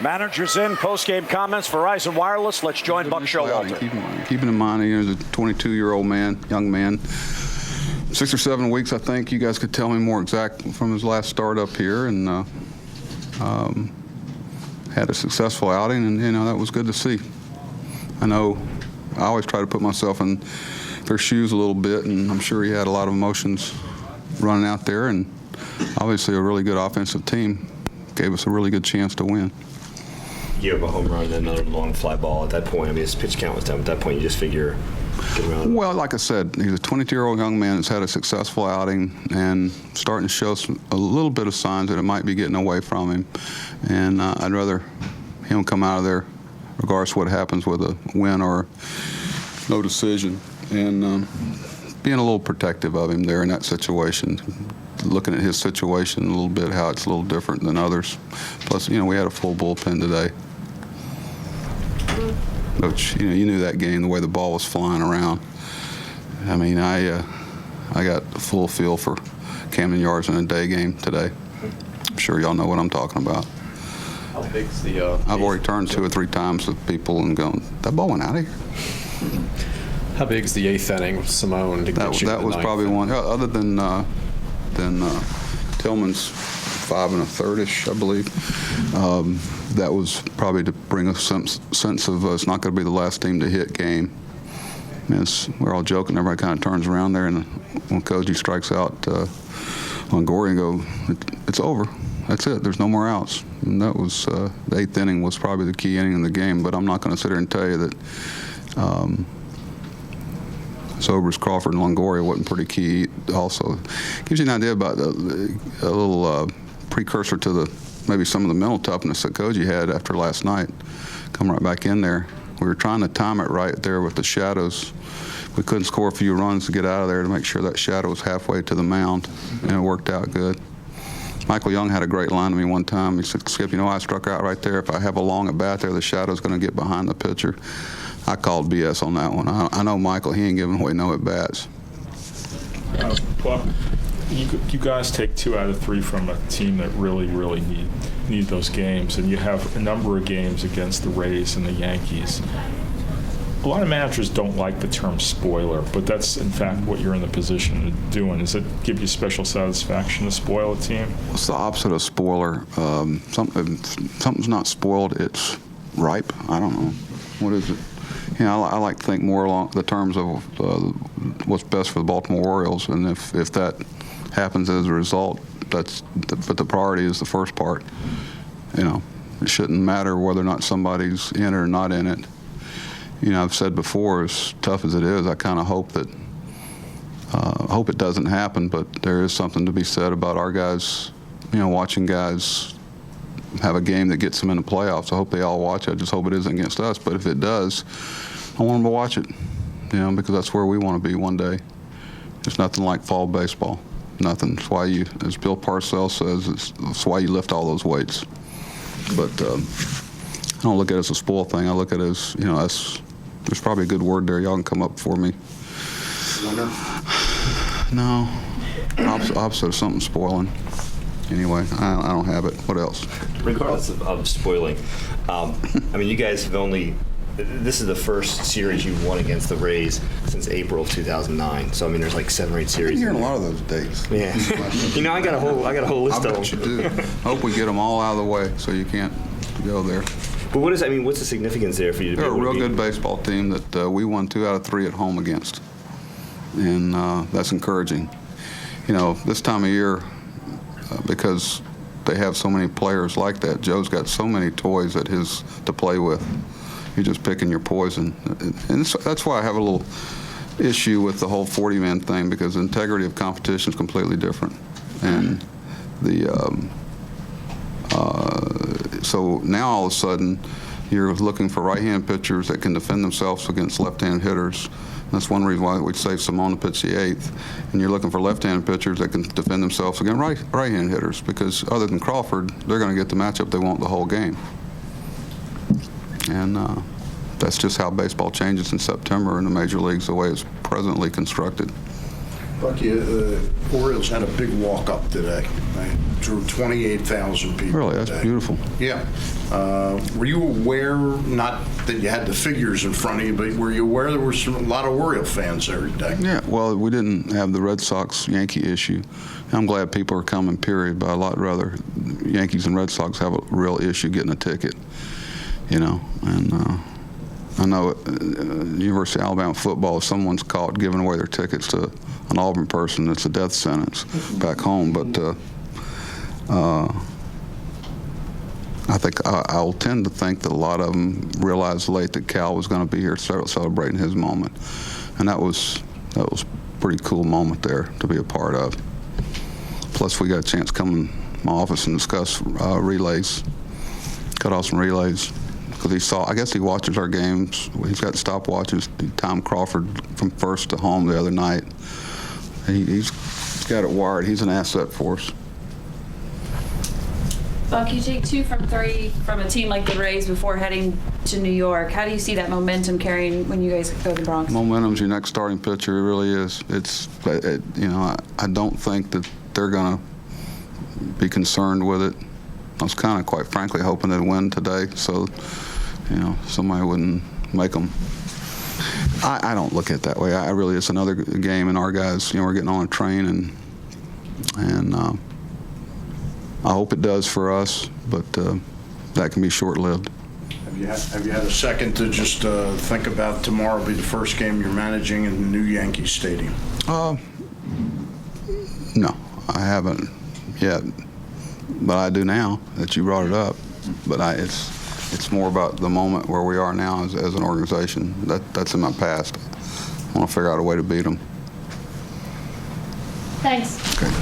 Managers in, post-game comments, Verizon Wireless. Let's join Buck Showalter. Keeping in mind, he's a 22-year-old man, young man. 6 or 7 weeks, I think. You guys could tell me more exact from his last start up here, and had a successful outing, and that was good to see. I know I always try to put myself in their shoes a little bit, and I'm sure he had a lot of emotions running out there, and obviously a really good offensive team gave us a really good chance to win. You have a home run and another long fly ball at that point. I mean, his pitch count was down. At that point, you just figure get around. Well, like I said, he's a 22-year-old young man that's had a successful outing and starting to show a little bit of signs that it might be getting away from him. And I'd rather him come out of there, regardless of what happens with a win or no decision, and being a little protective of him there in that situation. Looking at his situation a little bit, how it's a little different than others. Plus, we had a full bullpen today. Which, you knew that game, the way the ball was flying around. I mean, I got a full feel for Camden Yards in a day game today. I'm sure y'all know what I'm talking about. How big's the I've already turned 2 or 3 times to people and gone, that ball went out of here. How big's the 8th inning with Simone to get you That was probably one, other than Tillman's 5 1/3-ish, I believe. That was probably to bring us some sense of it's not going to be the last team to hit game. I mean, we're all joking. Everybody kind of turns around there, and when Koji strikes out Longoria and go, it's over. That's it. There's no more outs. And that was the 8th inning was probably the key inning in the game. But I'm not going to sit here and tell you that Sobers, Crawford, and Longoria wasn't pretty key also. Gives you an idea about a little precursor to maybe some of the mental toughness that Koji had after last night. Come right back in there. We were trying to time it right there with the shadows. We couldn't score a few runs to get out of there to make sure that shadow was halfway to the mound, and it worked out good. Michael Young had a great line to me one time. He said, Skip, I struck out right there. If I have a long at bat there, the shadow's going to get behind the pitcher. I called BS on that one. I know Michael, he ain't giving away no at-bats. Well, you guys take 2 out of 3 from a team that really need those games, and you have a number of games against the Rays and the Yankees. A lot of managers don't like the term spoiler, but that's in fact what you're in the position of doing. Does it give you special satisfaction to spoil a team? What's the opposite of spoiler? Something's not spoiled, it's ripe. I don't know. What is it? I like to think more along the terms of what's best for the Baltimore Orioles, and if that happens as a result, but the priority is the first part. It shouldn't matter whether or not somebody's in it or not in it. I've said before, as tough as it is, I kind of hope that hope it doesn't happen, but there is something to be said about our guys, watching guys have a game that gets them in the playoffs. I hope they all watch it. I just hope it isn't against us. But if it does, I want them to watch it, because that's where we want to be one day. There's nothing like fall baseball. Nothing. It's why as Bill Parcells says, it's why you lift all those weights. But I don't look at it as a spoil thing. I look at it as, there's probably a good word there. Y'all can come up for me. Winner? No. Opposite of something spoiling. Anyway, I don't have it. What else? Regardless of spoiling, you guys have this is the first series you've won against the Rays since April of 2009. So, there's like 7 or 8 series. I'm hearing a lot of those dates. Yeah. I got a whole list of them. I bet you do. Hope we get them all out of the way so you can't go there. But what's the significance there for you to be They're able a real to good baseball team that we won 2 out of 3 at home against. And that's encouraging. This time of year, because they have so many players like that, Joe's got so many toys to play with. You're just picking your poison. And that's why I have a little issue with the whole 40-man thing, because the integrity of competition is completely different. And so now all of a sudden you're looking for right-hand pitchers that can defend themselves against left-hand hitters. That's one reason why we saved Simone to pitch the 8th. And you're looking for left-hand pitchers that can defend themselves against right-hand hitters, because other than Crawford, they're going to get the matchup they want the whole game. And that's just how baseball changes in September in the major leagues, the way it's presently constructed. Bucky, Orioles had a big walk-up today. They drew 28,000 people. Really, that's today. beautiful. Yeah. Were you aware, not that you had the figures in front of you, but were you aware there were a lot of Oriole fans there today? Yeah, well, we didn't have the Red Sox-Yankee issue. I'm glad people are coming, period, but I'd lot rather Yankees and Red Sox have a real issue getting a ticket, you know. And I know University of Alabama football, if someone's caught giving away their tickets to an Auburn person, it's a death sentence back home. But I think I'll tend to think that a lot of them realized late that Cal was going to be here celebrating his moment, and that was a pretty cool moment there to be a part of. Plus, we got a chance to come in my office and discuss relays, cut off some relays, because I guess he watches our games. He's got stopwatches. Tom Crawford from first to home the other night. He's got it wired. He's an asset for us. Buck, you take 2 from 3 from a team like the Rays before heading to New York. How do you see that momentum carrying when you guys go to the Bronx? Momentum's your next starting pitcher. It really is. I don't think that they're going to be concerned with it. I was kind of, quite frankly, hoping they'd win today, so somebody wouldn't make them. I don't look at it that way. I really, it's another game, and our guys, we're getting on a train, and I hope it does for us, but that can be short-lived. Have you had a second to just think about tomorrow be the first game you're managing in the new Yankee Stadium? No, I haven't yet, but I do now that you brought it up. But it's more about the moment where we are now as an organization. That's in my past. I want to figure out a way to beat them. Thanks. Okay.